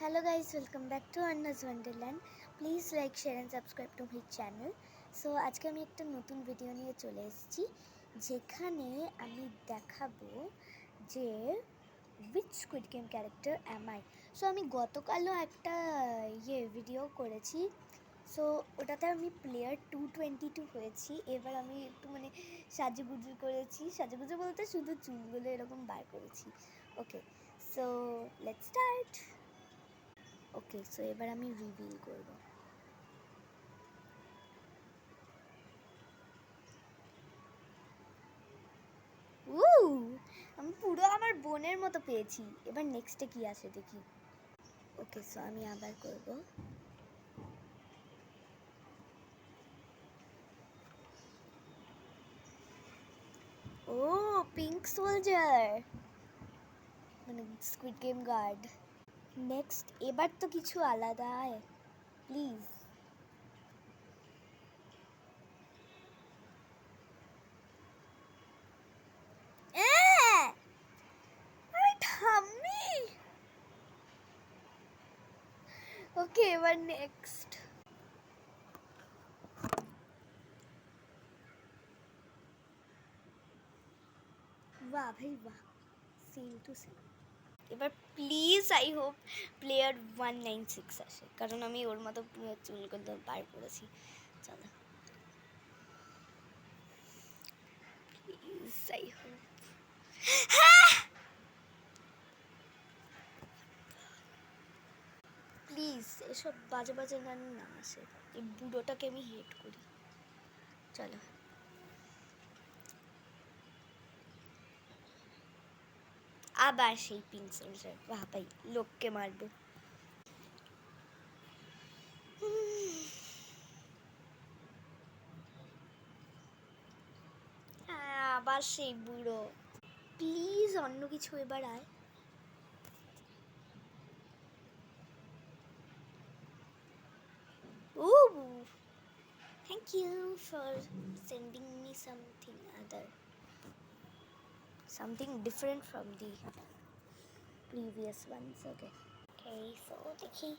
Hello guys, welcome back to Anna's Wonderland. Please like, share and subscribe to my channel. So আজকে আমি একটা নতুন video নিয়ে চলে এসেছি যেখানে আমি দেখাবো যে which Squid Game character am I. So আমি গতকালও একটা ভিডিও করেছি। সো ওটাতে আমি প্লেয়ার 222 হয়েছি। এবার আমি একটু সাজুগুজু করেছি, সাজুগুজু বলতে শুধু চুলগুলো এরকম বার করেছি। Okay, so let's start. Okay, so এবার আমি রিভিল করব। আমি পুরো আমার বোনের মতো পেয়েছি। এবার নেক্সটে কি আছে দেখি। ওকে, সো আমি আবার করব। ও, pink soldier, squid game guard. Next, এবার তো কিছু আলাদা আয় প্লিজ। ওকে, এবার নেক্সট। বাহ ভাই বাহ, সেম টু সেম। এবার প্লিজ আই হোপ প্লেয়ার 196 আসে, কারণ আমি ওর মতো চুলগুলো বার করেছি। চলো প্লিজ আই হোপ। প্লিজ এসব বাজে বাজে গান না আসে, এই বুড়োটাকে আমি হেট করি। চলো, আবার সেই পিঙ্ক সোলজার। বাহ ভাই, লোককে মারবো। আবার সেই বুড়ো। প্লিজ অন্য কিছু এবার আয়। Ooh, thank you for sending me something other, something different from the previous ones. Okay, so দেখি।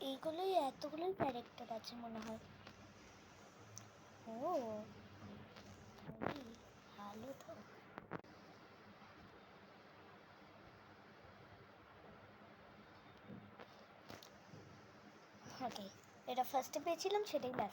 এইগুলোই এতগুলোই ক্যারেক্টার আছে মনে হয়। ও ভালো তো। ওকে, এটা ফার্স্টে পেয়েছিলাম, সেটাই লাস্ট।